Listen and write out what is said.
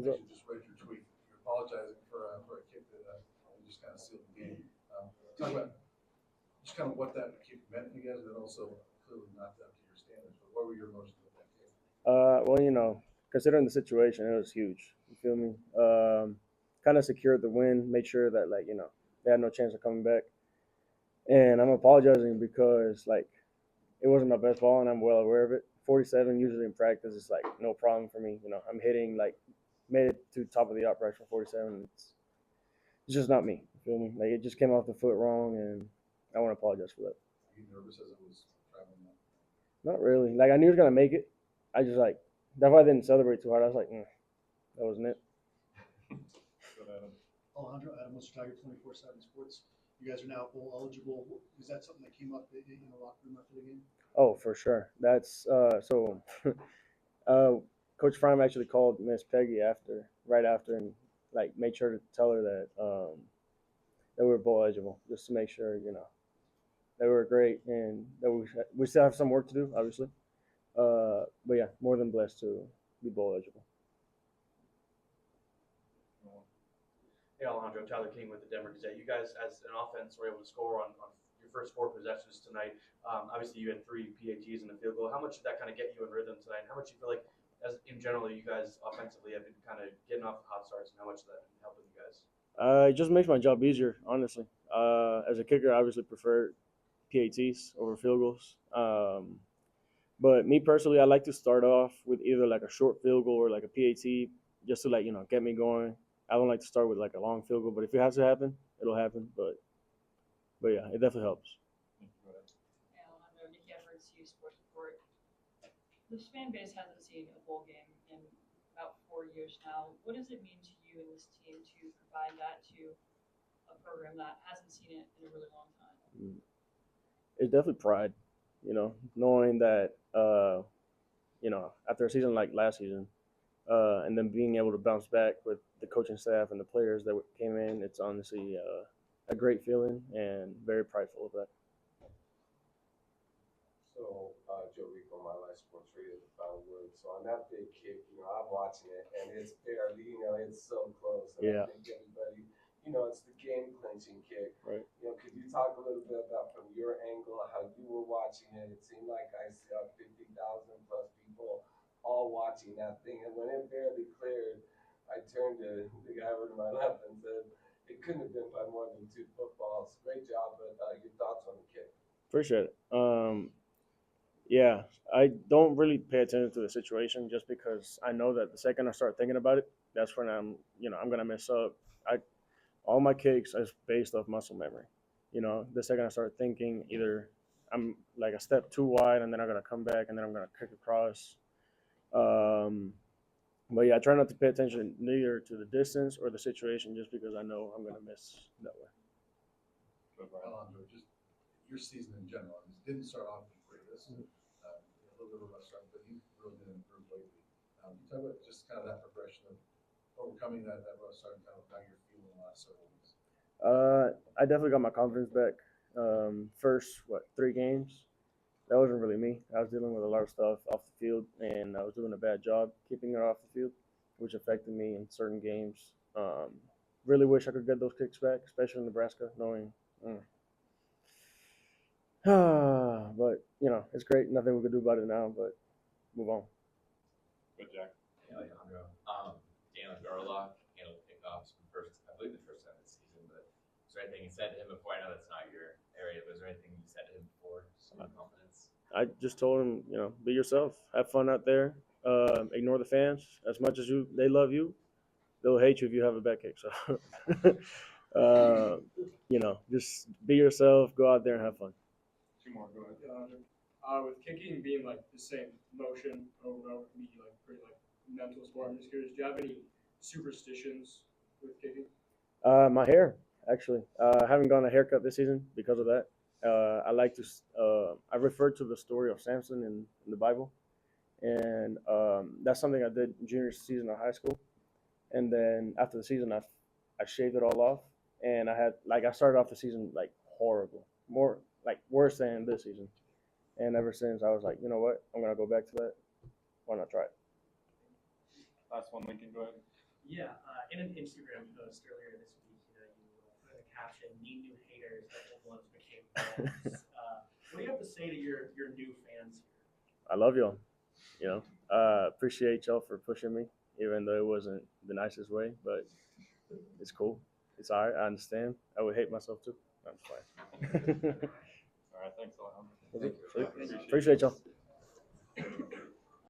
What's up? You just read your tweet. You're apologizing for a kick that just kind of sealed the game. Talk about just kind of what that kick meant to you guys, and also clearly not up to your standards. But what were your emotions with that kick? Well, considering the situation, it was huge. You feel me? Kind of secured the win, made sure that they had no chance of coming back. And I'm apologizing because it wasn't my best ball, and I'm well aware of it. 47 usually in practice is no problem for me. I'm hitting made it to top of the upright for 47. It's just not me. You feel me? It just came off the foot wrong, and I want to apologize for that. Were you nervous as it was traveling up? Not really. I knew he was gonna make it. I just that's why I didn't celebrate too hard. I was like, that wasn't it. Alejandro, Adam, Mr. Tiger, 24/7 Sports. You guys are now bowl eligible. Is that something that came up in the locker room after the game? Oh, for sure. That's so. Coach Fromm actually called Miss Peggy right after, and made sure to tell her that we were bowl eligible, just to make sure they were great, and that we still have some work to do, obviously. But yeah, more than blessed to be bowl eligible. Hey Alejandro, Tyler King with the Denver Gazette. You guys, as an offense, were able to score on your first 4 possessions tonight. Obviously, you had 3 PATs and a field goal. How much did that kind of get you in rhythm tonight? How much do you feel like, as in general, you guys offensively have been kind of getting off the hot starts, and how much that helping you guys? It just makes my job easier, honestly. As a kicker, I obviously prefer PATs over field goals. But me personally, I like to start off with either a short field goal or a PAT, just to get me going. I don't like to start with a long field goal, but if it has to happen, it'll happen. But yeah, it definitely helps. Alejandro, Nikki Edwards, U Sports Report. This fan base hasn't seen a bowl game in about 4 years now. What does it mean to you and this team to provide that to a program that hasn't seen it in a really long time? It's definitely pride, knowing that, after a season like last season, and then being able to bounce back with the coaching staff and the players that came in, it's honestly a great feeling and very prideful of that. So, Joe Rico, my life sports radio, the final word. So on that big kick, I'm watching it, and it's barely, it's so close. And Yeah. I think everybody, it's the game clinching kick. Right. Could you talk a little bit about from your angle how you were watching it? It seemed like I saw 50,000 plus people all watching that thing, and when it barely cleared, I turned to the guy over to my left and said, "It couldn't have been by more than 2 footballs. Great job, but your thoughts on the kick?" Appreciate it. Yeah, I don't really pay attention to the situation just because I know that the second I start thinking about it, that's when I'm gonna mess up. All my kicks is based off muscle memory. The second I start thinking, either I'm a step too wide and then I'm gonna come back and then I'm gonna kick across. But yeah, I try not to pay attention neither to the distance or the situation just because I know I'm gonna miss that way. Alejandro, just your season in general, it didn't start off the greatest. A little bit of a rough start, but you really did improve lately. Talk about just kind of that progression of overcoming that rough start and kind of how you're feeling the last several weeks. I definitely got my confidence back. First, 3 games, that wasn't really me. I was dealing with a lot of stuff off the field, and I was doing a bad job keeping it off the field, which affected me in certain games. Really wish I could get those kicks back, especially in Nebraska, knowing. But it's great. Nothing we could do about it now, but move on. Good, Jack. Hey, Alejandro. Daniel Garlock handled pickoffs for I believe the first time this season, but is there anything you said to him before? I know that's not your area, but is there anything you said to him before? Just some confidence? I just told him, be yourself. Have fun out there. Ignore the fans. As much as they love you, they'll hate you if you have a back kick. So, just be yourself. Go out there and have fun. 2 more, go ahead. With kicking being the same motion over and over, can be pretty mental sport. I'm just curious, do you have any superstitions with kicking? My hair, actually. I haven't gotten a haircut this season because of that. I like to. I refer to the story of Samson in the Bible, and that's something I did junior season of high school. And then after the season, I shaved it all off, and I started off the season horrible, more worse than this season. And ever since, I was like, you know what? I'm gonna go back to that. Why not try it? Last one, Lincoln, go ahead. In an Instagram post earlier this week, you put a caption, "Need new haters, the old ones became fans." What do you have to say to your new fans here? I love y'all. You know, appreciate y'all for pushing me, even though it wasn't the nicest way, but it's cool. It's all right. I understand. I would hate myself too. I'm fine. All right, thanks, Alejandro. Appreciate y'all.